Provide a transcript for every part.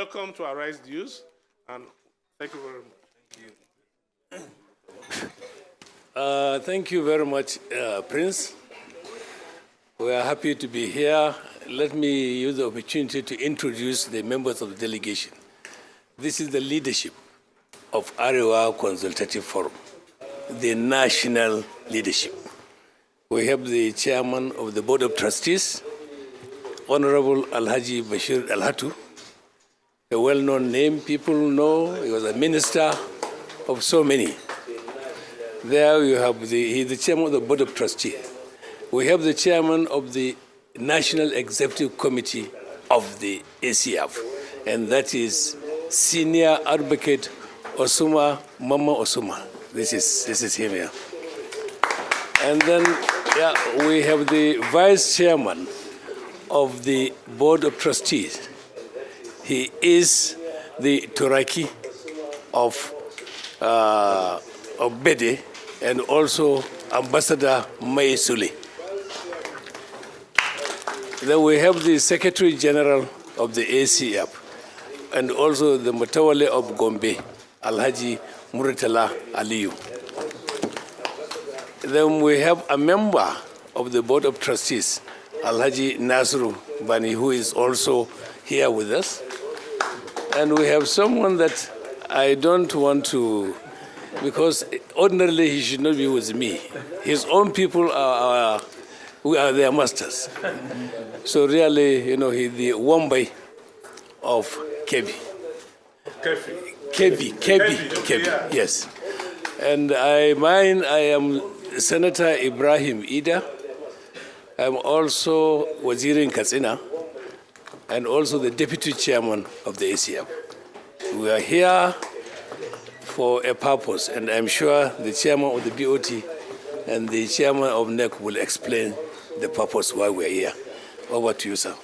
welcome to Arise News, and thank you very much. Thank you very much, Prince. We are happy to be here. Let me use the opportunity to introduce the members of the delegation. This is the leadership of Arewa Consultative Forum, the national leadership. We have the chairman of the Board of Trustees, Honorable Alhaji Bashir Alhatu, a well-known name people know. He was a minister of so many. There you have he's the chairman of the Board of Trustees. We have the chairman of the National Executive Committee of the ACF, and that is Senior Advocate Osuma Mama Osuma. This is him here. And then we have the Vice Chairman of the Board of Trustees. He is the Turaki of Bede, and also Ambassador Mai Sule. Then we have the Secretary General of the ACF, and also the Mutawale of Gombe, Alhaji Muritala Aliyu. Then we have a member of the Board of Trustees, Alhaji Nasru Bani, who is also here with us. And we have someone that I don't want to, because ordinarily he should not be with me. His own people we are their masters. So really, he's the Wombai of Kebi. Kebi, yes. And I am Senator Ibrahim Ida. I'm also Wazirin Katsina, and also the Deputy Chairman of the ACF. We are here for a purpose, and I'm sure the Chairman of the BOT and the Chairman of NEC will explain the purpose why we're here. Over to you, sir.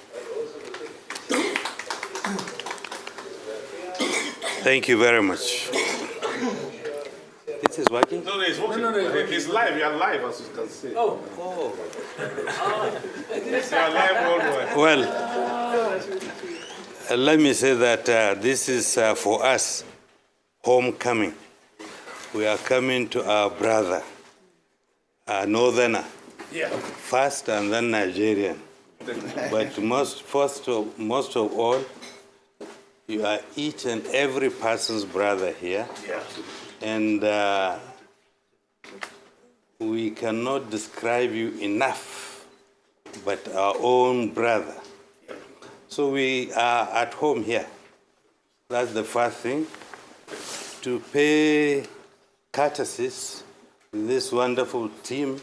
Thank you very much. This is working? No, it's working. No. It's live. You are live, as you can see. Oh. You are live worldwide. Well, let me say that this is for us homecoming. We are coming to our brother, a northerner, first, and then Nigerian. But most of all, you are each and every person's brother here. And we cannot describe you enough, but our own brother. So we are at home here. That's the first thing. To pay courtesies to this wonderful team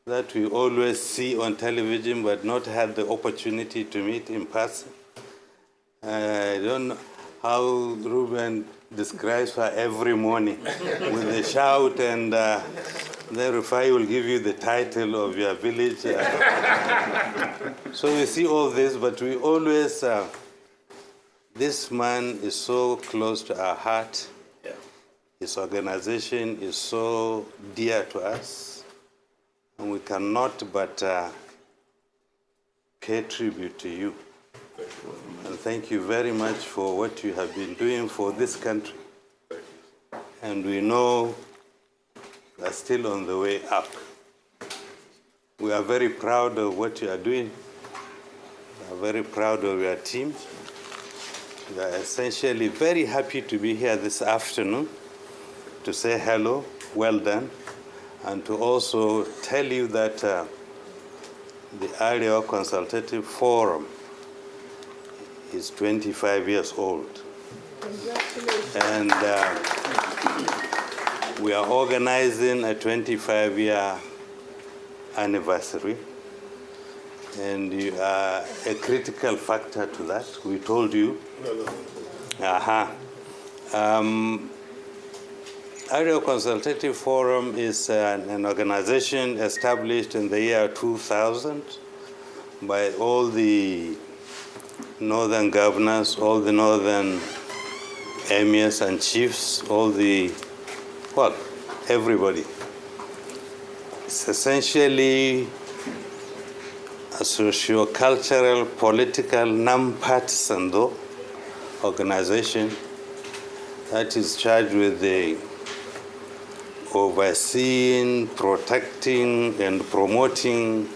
that we always see on television but not had the opportunity to meet in person. I don't know how Ruben describes her every morning with a shout, and then Rufai will give you the title of your village. So we see all this, but we always, this man is so close to our heart. His organization is so dear to us, and we cannot but pay tribute to you. And thank you very much for what you have been doing for this country. And we know we are still on the way up. We are very proud of what you are doing. We are very proud of your team. We are essentially very happy to be here this afternoon to say hello, well done, and to also tell you that the Arewa Consultative Forum is 25 years old. And we are organizing a 25-year anniversary. And you are a critical factor to that. We told you. Arewa Consultative Forum is an organization established in the year 2000 by all the northern governors, all the northern emirs and chiefs, everybody. It's essentially a socio-cultural, political, non-partisan though, organization that is charged with the overseeing, protecting, and promoting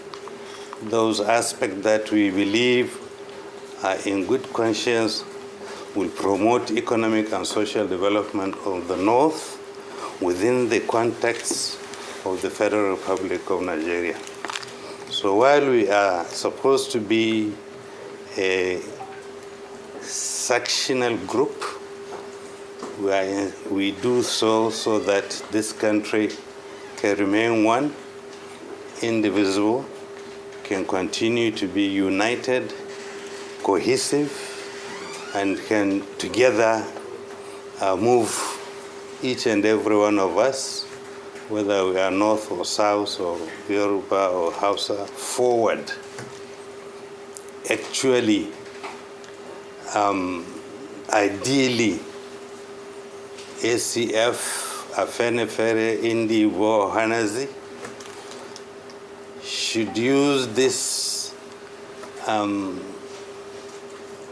those aspects that we believe are in good conscience will promote economic and social development of the North within the context of the Federal Republic of Nigeria. So while we are supposed to be a sectional group, we do so that this country can remain one, indivisible, can continue to be united, cohesive, and can together move each and every one of us, whether we are North or South or Yoruba or Hausa, forward. Actually, ideally, ACF, Afenifere, Indibo, Hanazi should use this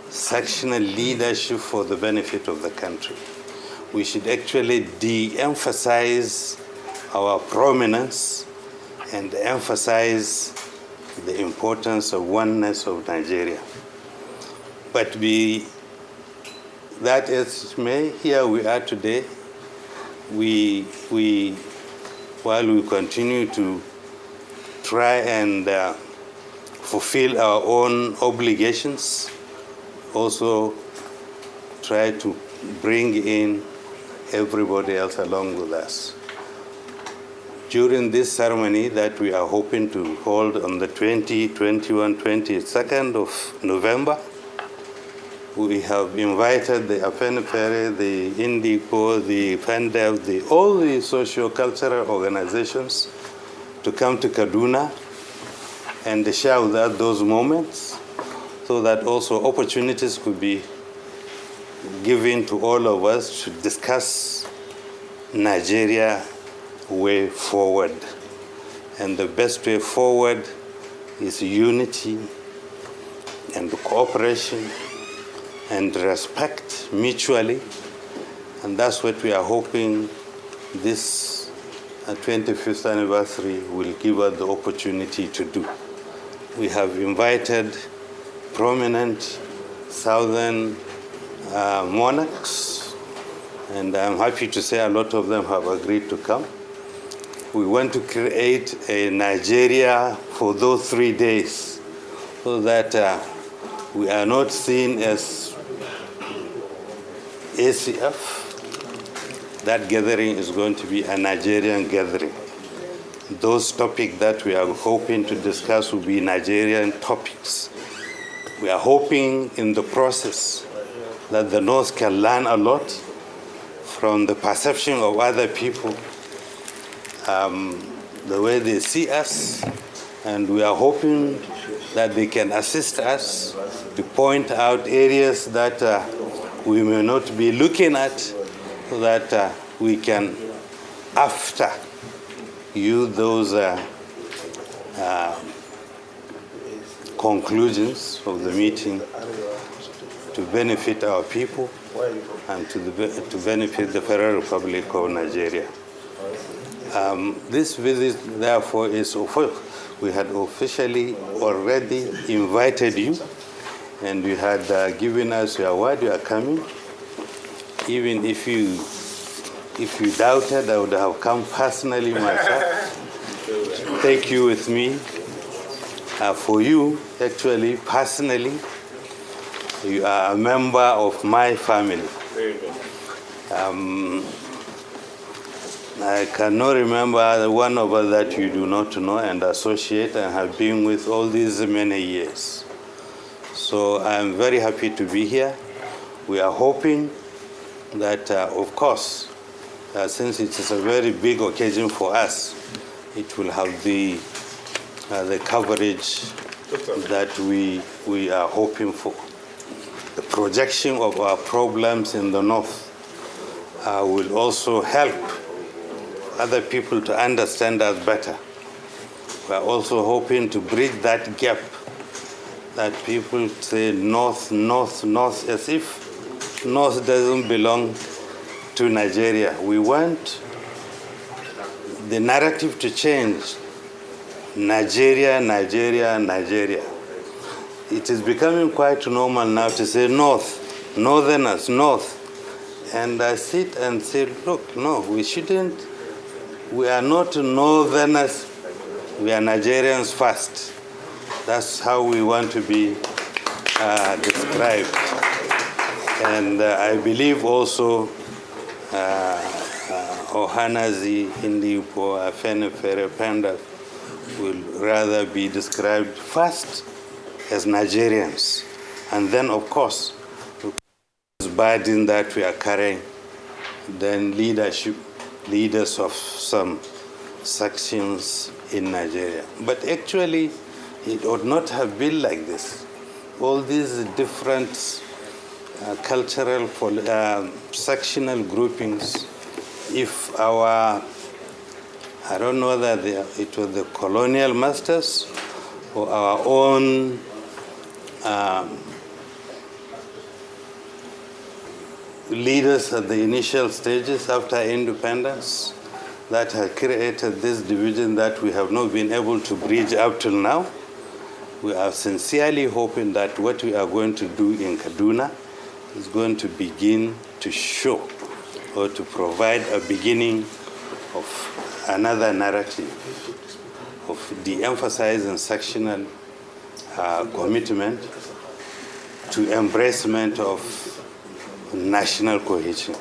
sectional leadership for the benefit of the country. We should actually de-emphasize our prominence and emphasize the importance of oneness of Nigeria. But be that as may, here we are today. While we continue to try and fulfill our own obligations, also try to bring in everybody else along with us. During this ceremony that we are hoping to hold on the 22nd of November, we have invited the Afenifere, the Indigo, the FENDEV, all the socio-cultural organizations to come to Kaduna and share with us those moments so that also opportunities could be given to all of us to discuss Nigeria way forward. And the best way forward is unity and cooperation and respect mutually. And that's what we are hoping this 25th anniversary will give us the opportunity to do. We have invited prominent Southern monarchs, and I'm happy to say a lot of them have agreed to come. We want to create a Nigeria for those 3 days so that we are not seen as ACF. That gathering is going to be a Nigerian gathering. Those topics that we are hoping to discuss will be Nigerian topics. We are hoping in the process that the North can learn a lot from the perception of other people, the way they see us, and we are hoping that they can assist us to point out areas that we may not be looking at, so that we can, after use those conclusions of the meeting to benefit our people and to benefit the Federal Republic of Nigeria. This visit, therefore, is we had officially already invited you, and you had given us your word you are coming. Even if you doubted, I would have come personally myself. Take you with me. For you, actually, personally, you are a member of my family. I cannot remember one of us that you do not know and associate and have been with all these many years. So I'm very happy to be here. We are hoping that, of course, since it is a very big occasion for us, it will have the coverage that we are hoping for. The projection of our problems in the North will also help other people to understand us better. We are also hoping to bridge that gap that people say North, North, North, as if North doesn't belong to Nigeria. We want the narrative to change. Nigeria, Nigeria, Nigeria. It is becoming quite normal now to say North, Northerners, North. And I sit and say, look, no, we shouldn't. We are not Northerners. We are Nigerians first. That's how we want to be described. And I believe also Ohanazi, Hindipo, Afenefere, Panda will rather be described first as Nigerians. And then, of course, this burden that we are carrying, then leaders of some sections in Nigeria. But actually, it ought not have been like this. All these different cultural, sectional groupings, if I don't know whether it was the colonial masters or our own leaders at the initial stages after independence that had created this division that we have not been able to bridge up till now. We are sincerely hoping that what we are going to do in Kaduna is going to begin to show or to provide a beginning of another narrative of de-emphasizing sectional commitment to embracement of national cohesion.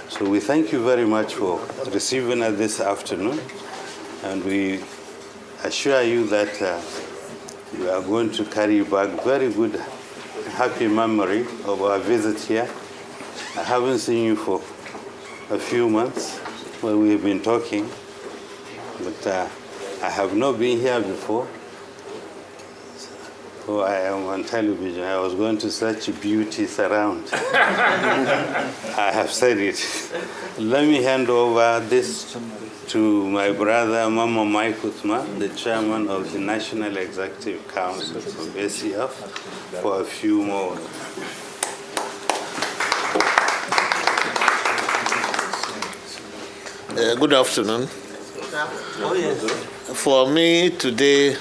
So we thank you very much for receiving us this afternoon, and we assure you that we are going to carry back very good, happy memory of our visit here. I haven't seen you for a few months when we have been talking, but I have not been here before. So I am on television. I was going to search beauties around. I have said it. Let me hand over this to my brother, Mama Mike Uthma, the chairman of the National Executive Council of ACF, for a few more. Good afternoon. Oh, yes. For me, today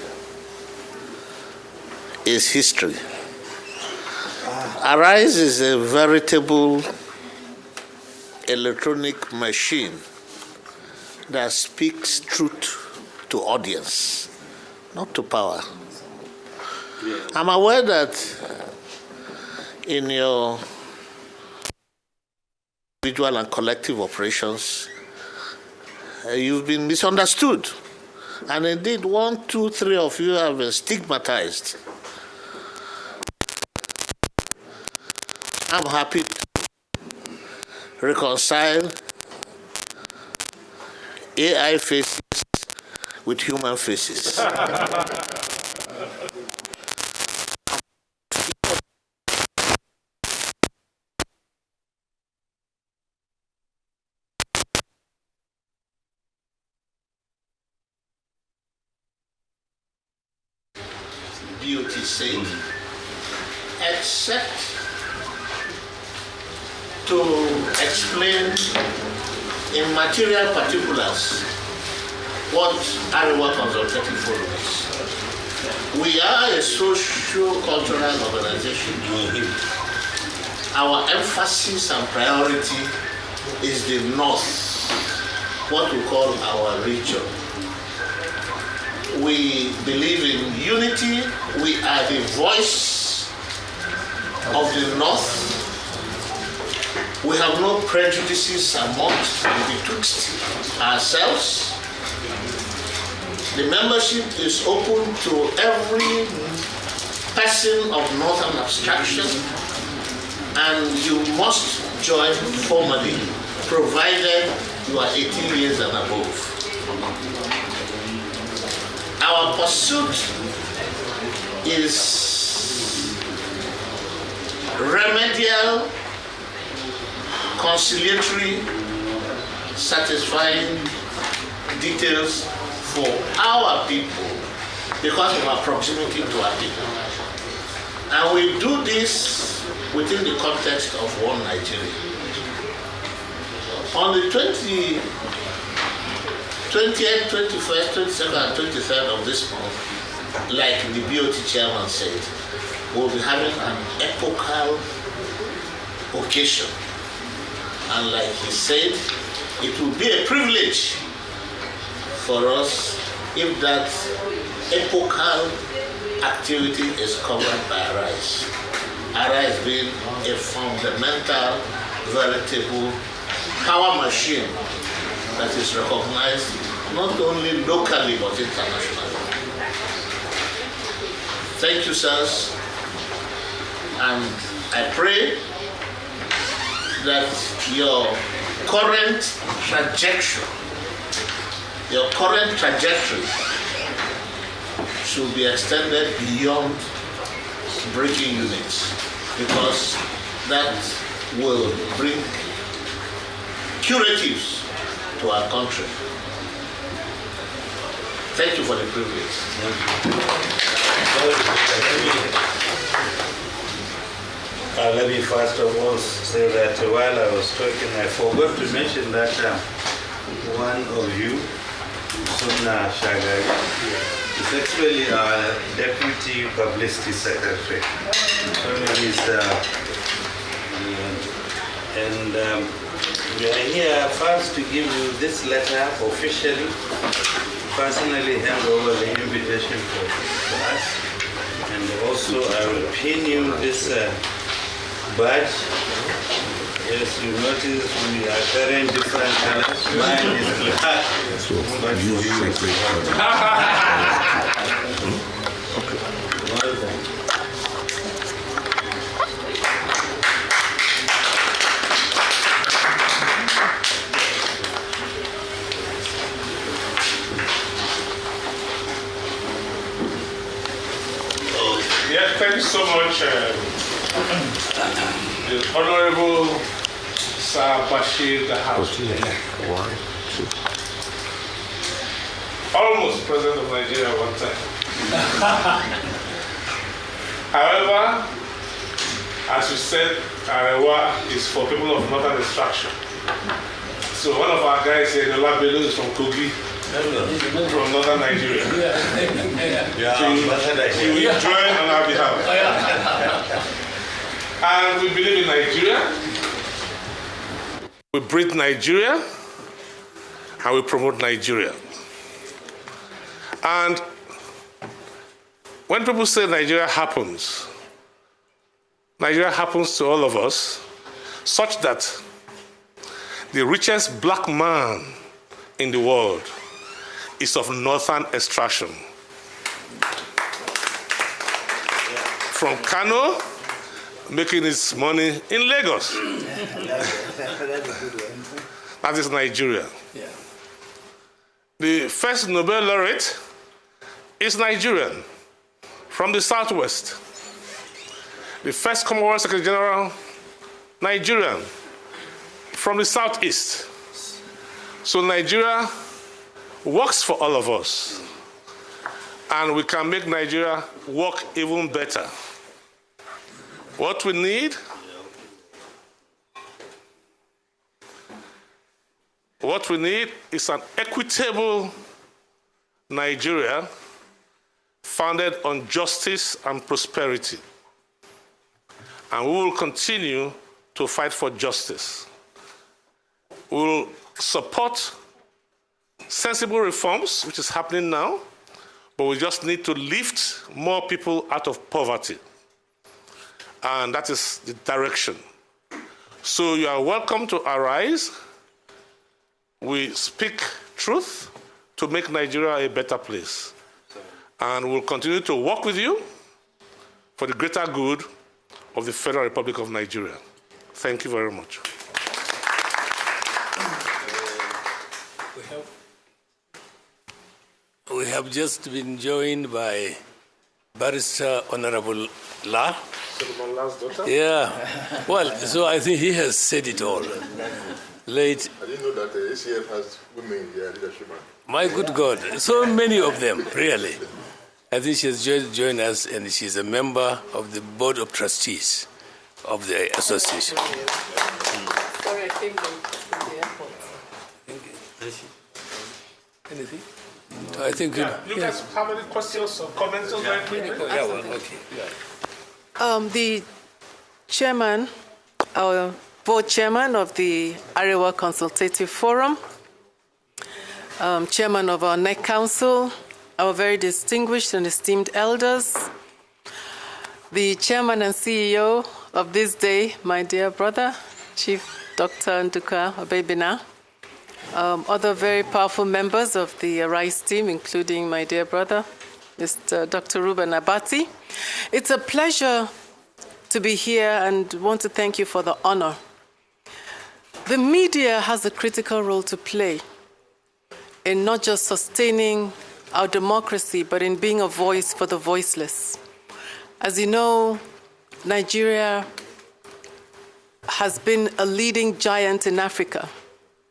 is history. Arise is a veritable electronic machine that speaks truth to audience, not to power. I'm aware that in your individual and collective operations, you've been misunderstood. And indeed, 1, 2, 3 of you have been stigmatized. I'm happy to reconcile AI faces with human faces. Beauty said, except to explain in material particulars what Arewa Consultative Forum is. We are a socio-cultural organization. Our emphasis and priority is the North, what we call our region. We believe in unity. We are the voice of the North. We have no prejudices amongst and betwixt ourselves. The membership is open to every person of Northern abstraction, and you must join formally, provided you are 18 years and above. Our pursuit is remedial, conciliatory, satisfying details for our people because of our proximity to our people. And we do this within the context of one Nigeria. On the 20th, 21st, 22nd, and 23rd of this month, like the BOT chairman said, we'll be having an epochal occasion. And like he said, it will be a privilege for us if that epochal activity is covered by Arise. Arise being a fundamental, veritable power machine that is recognized not only locally but internationally. Thank you, sirs, and I pray that your current trajectory should be extended beyond breaking units, because that will bring curatives to our country. Thank you for the privilege. Let me first of all say that while I was talking, I forgot to mention that one of you, Suna Shagari, is actually our Deputy Publicity Secretary. We are here first to give you this letter officially, personally hand over the invitation for us, and also I will pin you this badge. Yes, you notice we are carrying different colors. Mine is black, but you is well done. Yes, thank you so much, the Honorable Sir Bashir Dahab. Almost President of Nigeria one time. However, as you said, Arewa is for people of northern extraction. So one of our guys here, the Labelu, is from Kogi. From northern Nigeria. He will join on our behalf. And we believe in Nigeria. We breathe Nigeria and we promote Nigeria. And when people say Nigeria happens to all of us, such that the richest black man in the world is of northern extraction. From Kano, making his money in Lagos. That is Nigeria. The first Nobel laureate is Nigerian, from the southwest. The first Commonwealth Secretary General, Nigerian, from the southeast. So Nigeria works for all of us, and we can make Nigeria work even better. What we need is an equitable Nigeria founded on justice and prosperity. And we will continue to fight for justice. We will support sensible reforms, which is happening now, but we just need to lift more people out of poverty. And that is the direction. So you are welcome to Arise. We speak truth to make Nigeria a better place. And we'll continue to work with you for the greater good of the Federal Republic of Nigeria. Thank you very much. We have just been joined by Barrister Honorable La. Solomon La's daughter? Yeah. Well, so I think he has said it all. Late. I didn't know that the ACF has women in their leadership. My good God, so many of them, really. I think she has joined us, and she's a member of the Board of Trustees of the association. Sorry, I came from the airport. Anything? I think. You guys have any questions or comments? The chairman, our board chairman of the Arewa Consultative Forum, chairman of our NEC Council, our very distinguished and esteemed elders, the chairman and CEO of this day, my dear brother, Chief Dr. Nduka Obebina, other very powerful members of the RISE team, including my dear brother, Mr. Dr. Ruben Abati. It's a pleasure to be here and want to thank you for the honor. The media has a critical role to play in not just sustaining our democracy, but in being a voice for the voiceless. As you know, Nigeria has been a leading giant in Africa,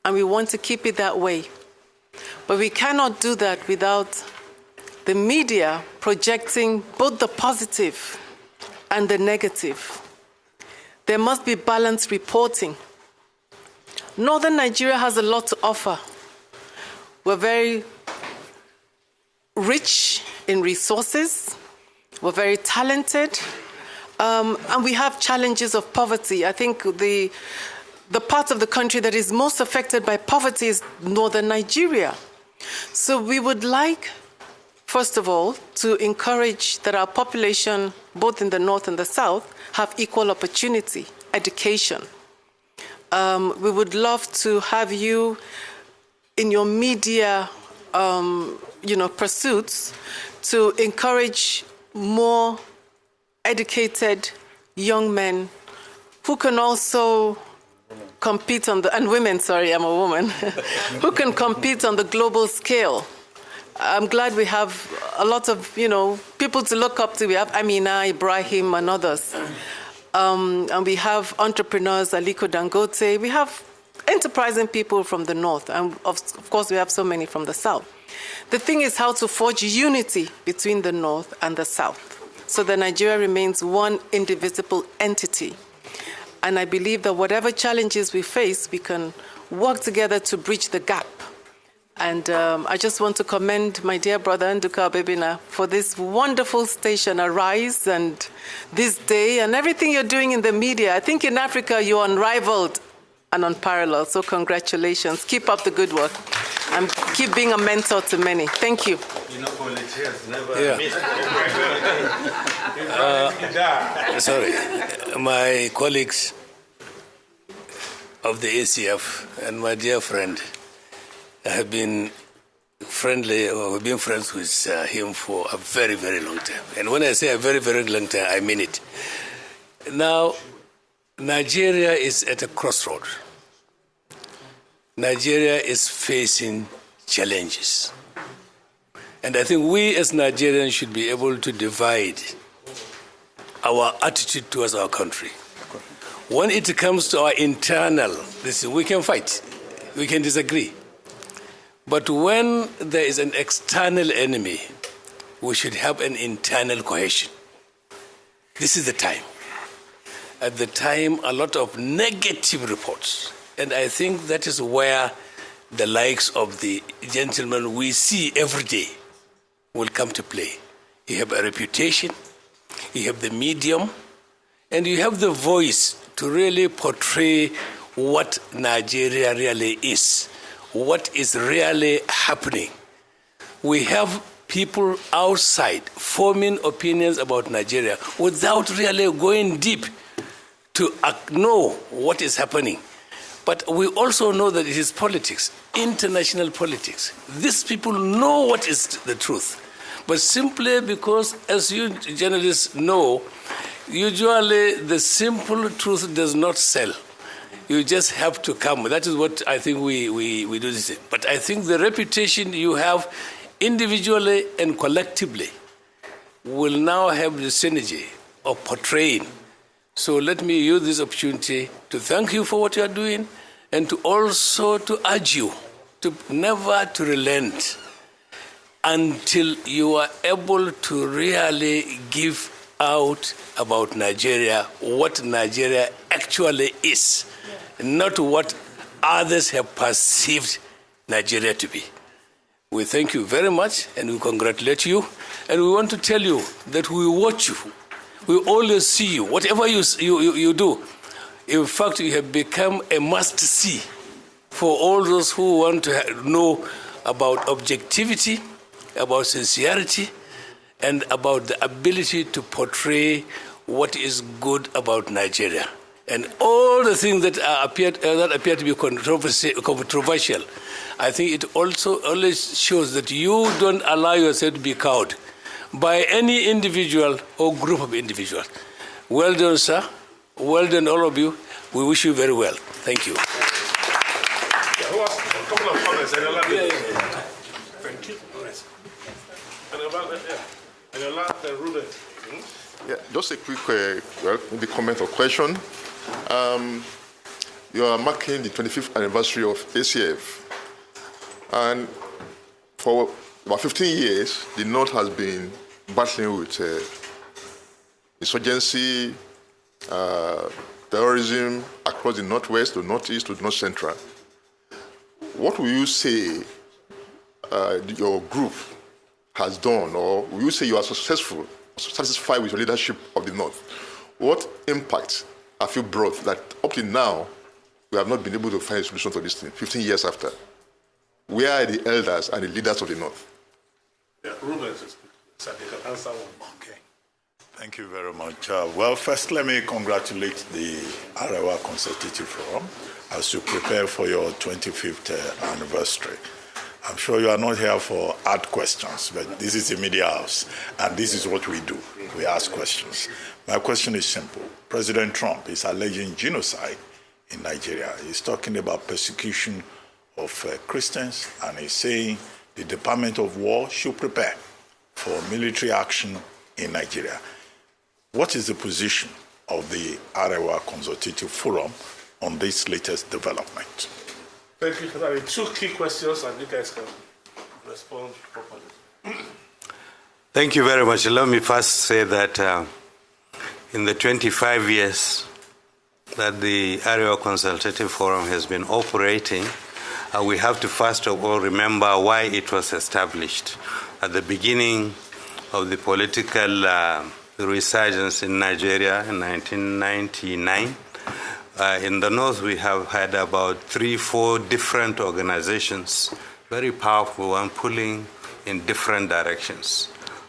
and we want to keep it that way. But we cannot do that without the media projecting both the positive and the negative. There must be balanced reporting. Northern Nigeria has a lot to offer. We're very rich in resources. We're very talented. And we have challenges of poverty. I think the part of the country that is most affected by poverty is northern Nigeria. So we would like, first of all, to encourage that our population, both in the north and the south, have equal opportunity, education. We would love to have you in your media pursuits to encourage more educated young men who can also compete on the, and women, sorry, I'm a woman, who can compete on the global scale. I'm glad we have a lot of, people to look up to. We have Amina, Ibrahim, and others. And we have entrepreneurs, Aliko Dangote. We have enterprising people from the north. And of course, we have so many from the south. The thing is how to forge unity between the north and the south, so that Nigeria remains one indivisible entity. And I believe that whatever challenges we face, we can work together to bridge the gap. And I just want to commend my dear brother Nduka Obebina for this wonderful station, Arise, and this day, and everything you're doing in the media. I think in Africa you're unrivaled and unparalleled, so congratulations. Keep up the good work, and keep being a mentor to many. Thank you. Politicians never miss. Sorry, my colleagues of the ACF and my dear friend, I have been friendly, or have been friends with him for a very, very long time. And when I say a very, very long time, I mean it. Now, Nigeria is at a crossroad. Nigeria is facing challenges. And I think we as Nigerians should be able to divide our attitude towards our country. When it comes to our internal, we can fight, we can disagree. But when there is an external enemy, we should have an internal cohesion. This is the time. At the time, a lot of negative reports. And I think that is where the likes of the gentleman we see every day will come to play. You have a reputation, you have the medium, and you have the voice to really portray what Nigeria really is, what is really happening. We have people outside forming opinions about Nigeria without really going deep to know what is happening. But we also know that it is politics, international politics. These people know what is the truth. But simply because, as you journalists know, usually the simple truth does not sell. You just have to come. That is what I think we do this. But I think the reputation you have individually and collectively will now have the synergy of portraying. So let me use this opportunity to thank you for what you are doing, and to also to urge you to never to relent. until you are able to really give out about Nigeria, what Nigeria actually is, not what others have perceived Nigeria to be. We thank you very much and we congratulate you. And we want to tell you that we watch you. We always see you, whatever you do. In fact, you have become a must-see for all those who want to know about objectivity, about sincerity, and about the ability to portray what is good about Nigeria. And all the things that appear to be controversial, I think it also always shows that you don't allow yourself to be cowed by any individual or group of individuals. Well done, sir. Well done, all of you. We wish you very well. Thank you. Yeah, who has a couple of comments? Thank you. And your last, Ruben. Yeah, just a quick, maybe comment or question. You are marking the 25th anniversary of ACF. And for about 15 years, the North has been battling with insurgency, terrorism across the Northwest, to Northeast, to North Central. What will you say your group has done, or will you say you are successful, satisfied with your leadership of the North? What impact have you brought that up to now we have not been able to find a solution to this thing, 15 years after? Where are the elders and the leaders of the North? Yeah, Ruben, so they can answer one. Okay. Thank you very much. Well, first, let me congratulate the Arewa Consultative Forum as you prepare for your 25th anniversary. I'm sure you are not here for hard questions, but this is a media house, and this is what we do. We ask questions. My question is simple. President Trump is alleging genocide in Nigeria. He's talking about persecution of Christians, and he's saying the Department of War should prepare for military action in Nigeria. What is the position of the Arewa Consultative Forum on this latest development? Thank you. There are two key questions, and you guys can respond properly. Thank you very much. Let me first say that in the 25 years that the Arewa Consultative Forum has been operating, we have to first of all remember why it was established. At the beginning of the political resurgence in Nigeria in 1999, in the North we have had about 3-4 different organizations, very powerful and pulling in different directions.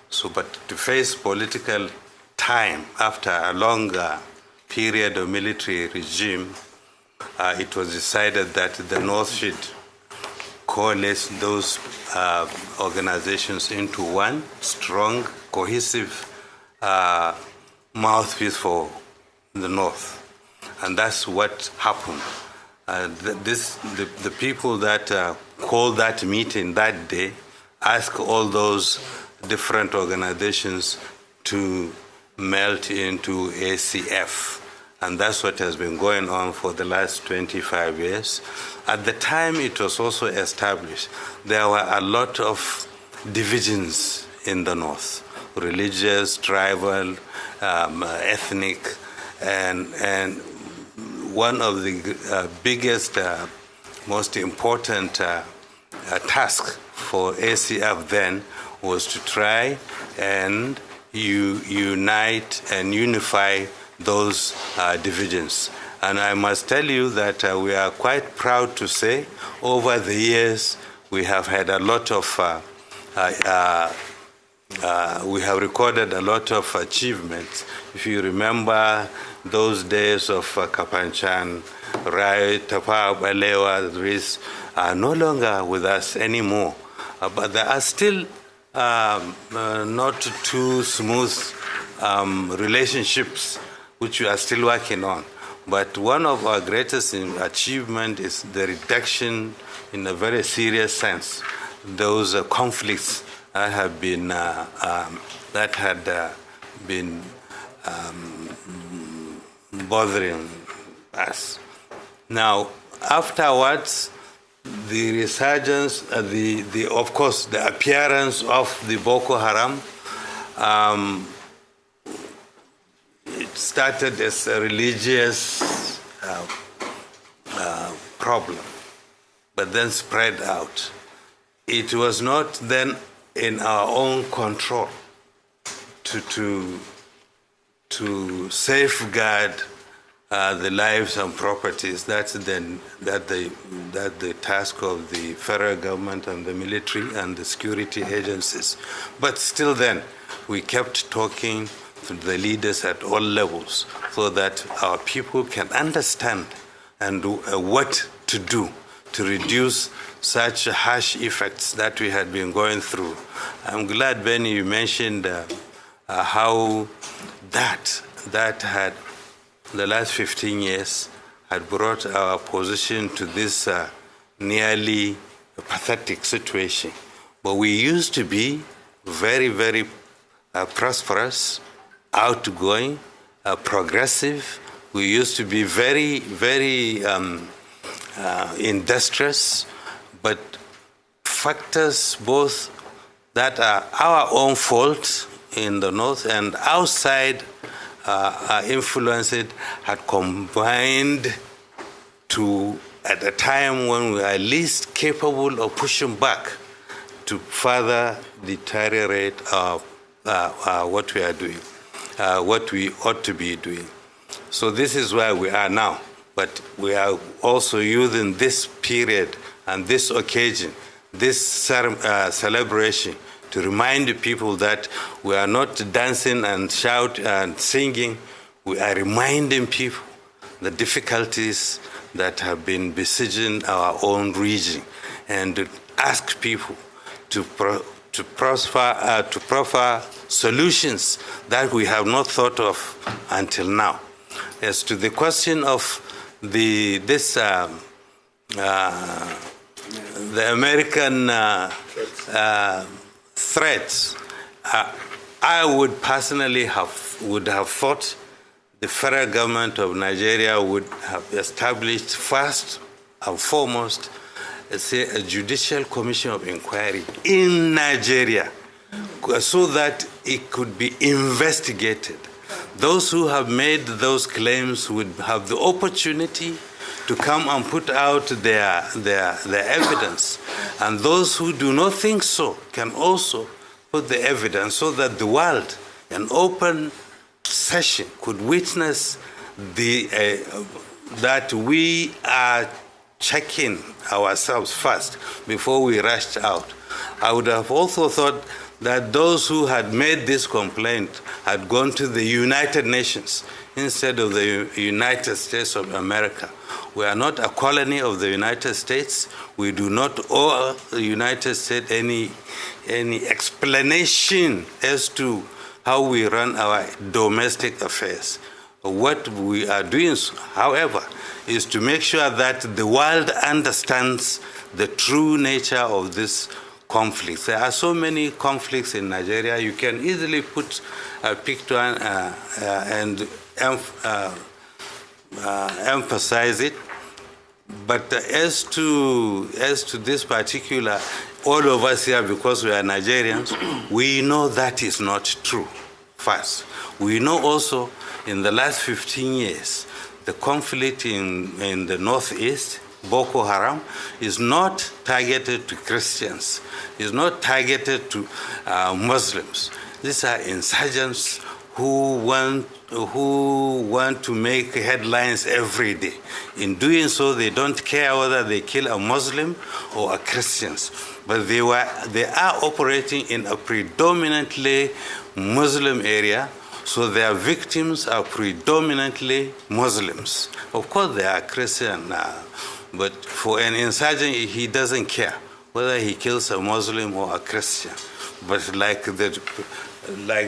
So, but to face political time after a longer period of military regime, it was decided that the North should coalesce those organizations into one strong, cohesive mouthpiece for the North. And that's what happened. The people that called that meeting that day asked all those different organizations to melt into ACF. And that's what has been going on for the last 25 years. At the time it was also established, there were a lot of divisions in the North, religious, tribal, ethnic, and one of the biggest, most important task for ACF then was to try and unite and unify those divisions. And I must tell you that we are quite proud to say over the years we have had a lot of, we have recorded a lot of achievements. If you remember those days of Kapanchan, Rai, Tafawa Balewa, are no longer with us anymore. But there are still not too smooth relationships which we are still working on. But one of our greatest achievements is the reduction, in a very serious sense, those conflicts that have been bothering us. Now, afterwards, the resurgence, of course, the appearance of the Boko Haram, it started as a religious problem, but then spread out. It was not then in our own control to safeguard the lives and properties. That's the task of the federal government and the military and the security agencies. But still then, we kept talking to the leaders at all levels so that our people can understand and what to do to reduce such harsh effects that we had been going through. I'm glad, Benny, you mentioned how that had, the last 15 years, had brought our position to this nearly pathetic situation. But we used to be very, very prosperous, outgoing, progressive. We used to be very, very industrious, but factors both that are our own fault in the north and outside influence it had combined to, at a time when we are least capable of pushing back, to further deteriorate what we are doing, what we ought to be doing. So this is where we are now. But we are also using this period and this occasion, this celebration, to remind the people that we are not dancing and shouting and singing. We are reminding people the difficulties that have been besieging our own region, and to ask people to proffer solutions that we have not thought of until now. As to the question of the American threats, I would personally would have thought the federal government of Nigeria would have established first and foremost, a judicial commission of inquiry in Nigeria, so that it could be investigated. Those who have made those claims would have the opportunity to come and put out their evidence. And those who do not think so can also put the evidence so that the world, an open session, could witness that we are checking ourselves first before we rushed out. I would have also thought that those who had made this complaint had gone to the United Nations instead of the United States of America. We are not a colony of the United States. We do not owe the United States any explanation as to how we run our domestic affairs. What we are doing, however, is to make sure that the world understands the true nature of this conflict. There are so many conflicts in Nigeria. You can easily put a picture and emphasize it. But as to this particular, all of us here, because we are Nigerians, we know that is not true. First, we know also in the last 15 years, the conflict in the northeast, Boko Haram, is not targeted to Christians, is not targeted to Muslims. These are insurgents who want to make headlines every day. In doing so, they don't care whether they kill a Muslim or a Christian. But they are operating in a predominantly Muslim area, so their victims are predominantly Muslims. Of course, they are Christian, but for an insurgent, he doesn't care whether he kills a Muslim or a Christian. But like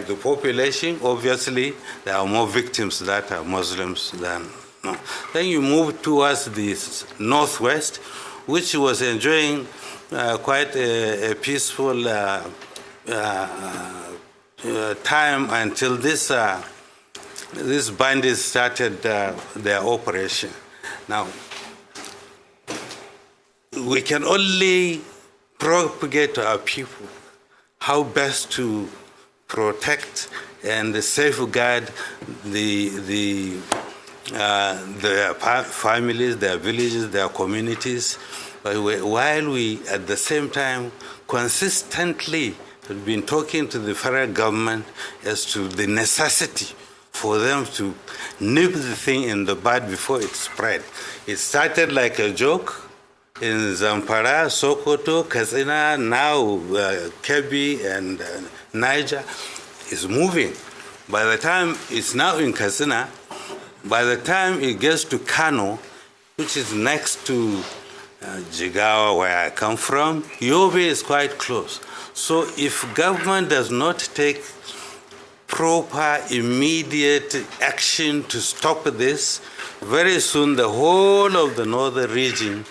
the population, obviously, there are more victims that are Muslims than no. Then you move towards the northwest, which was enjoying quite a peaceful time until these bandits started their operation. Now, we can only propagate to our people how best to protect and safeguard their families, their villages, their communities, while we at the same time consistently have been talking to the federal government as to the necessity for them to nip the thing in the bud before it spread. It started like a joke in Zamfara, Sokoto, Katsina, now Kebbi and Niger is moving. By the time it's now in Katsina, by the time it gets to Kano, which is next to Jigawa, where I come from, Yobe is quite close. So if government does not take proper, immediate action to stop this, very soon the whole of the northern region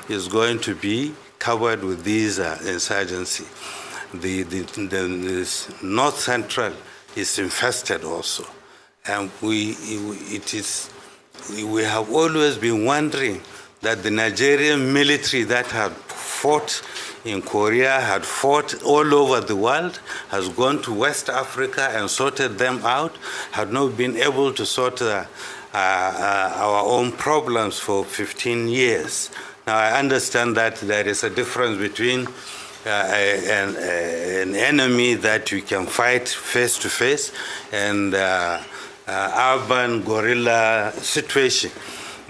is going to be covered with these insurgency. The north central is infested also. And we have always been wondering that the Nigerian military that had fought in Korea, had fought all over the world, has gone to West Africa and sorted them out, had not been able to sort our own problems for 15 years. Now, I understand that there is a difference between an enemy that you can fight face to face and urban guerrilla situation.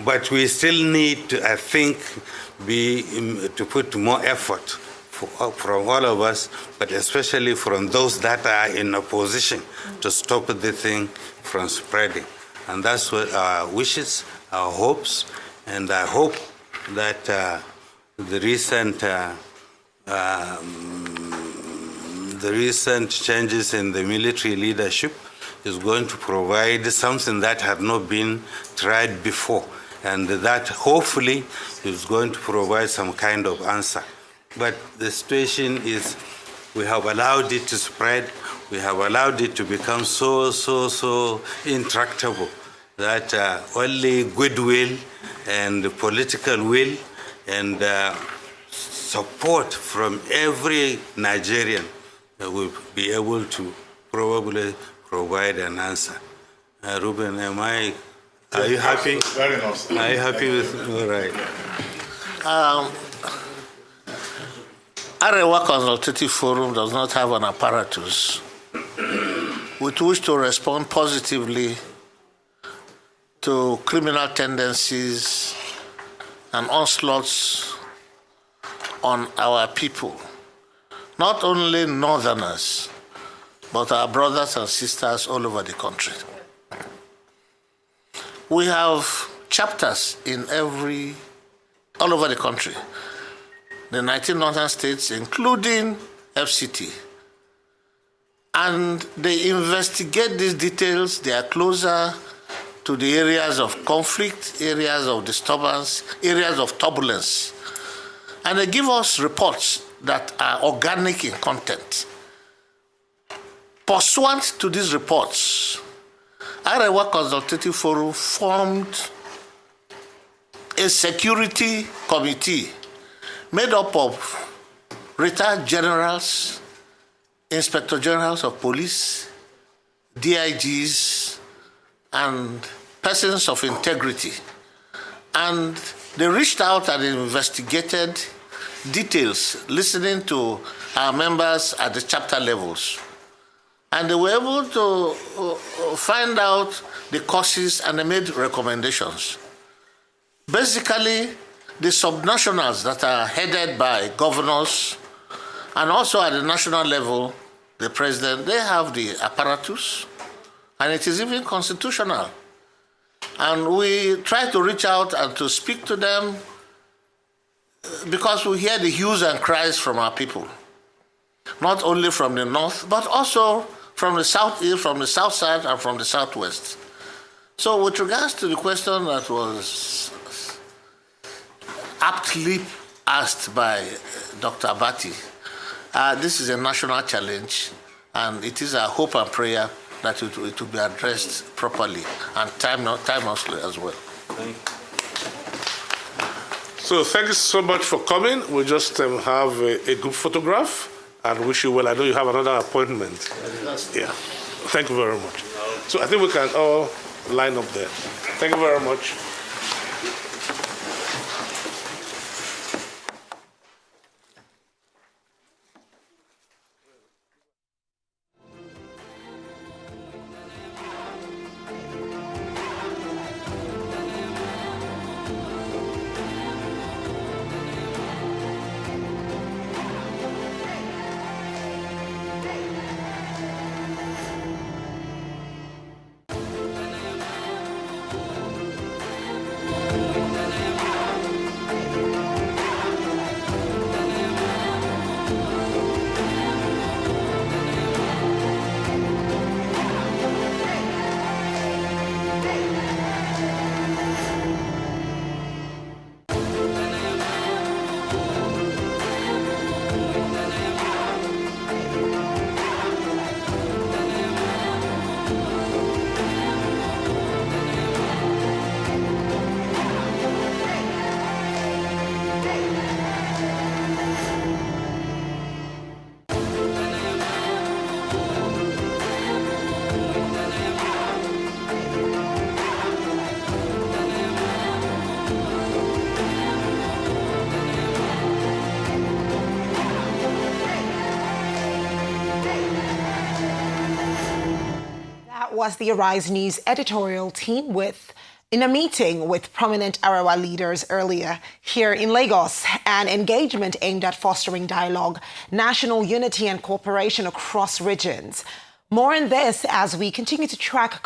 But we still need to, I think, to put more effort from all of us, but especially from those that are in opposition to stop the thing from spreading. And that's what our wishes, our hopes, and I hope that the recent changes in the military leadership is going to provide something that had not been tried before, and that hopefully is going to provide some kind of answer. But the situation is, we have allowed it to spread, we have allowed it to become so intractable that only goodwill and political will and support from every Nigerian will be able to probably provide an answer. Ruben, are you happy? Very nice. Are you happy with all right? Arewa Consultative Forum does not have an apparatus with which to respond positively to criminal tendencies and onslaughts on our people, not only northerners, but our brothers and sisters all over the country. We have chapters all over the country. The 19 northern states, including FCT. And they investigate these details. They are closer to the areas of conflict, areas of disturbance, areas of turbulence. And they give us reports that are organic in content. Pursuant to these reports, Arewa Consultative Forum formed a security committee made up of retired generals, inspector generals of police, DIGs, and persons of integrity. And they reached out and investigated details, listening to our members at the chapter levels. And they were able to find out the causes, and they made recommendations. Basically, the subnationals that are headed by governors, and also at the national level, the president, they have the apparatus, and it is even constitutional. And we try to reach out and to speak to them because we hear the hues and cries from our people, not only from the north, but also from the southeast, from the south side, and from the southwest. So with regards to the question that was aptly asked by Dr. Abati, this is a national challenge, and it is our hope and prayer that it will be addressed properly and timelessly as well. So thank you so much for coming. We'll just have a group photograph and wish you well. I know you have another appointment. Yeah. Thank you very much. So I think we can all line up there. Thank you very much. Was the Arise News editorial team in a meeting with prominent Arewa leaders earlier here in Lagos, an engagement aimed at fostering dialogue, national unity and cooperation across regions. More on this as we continue to track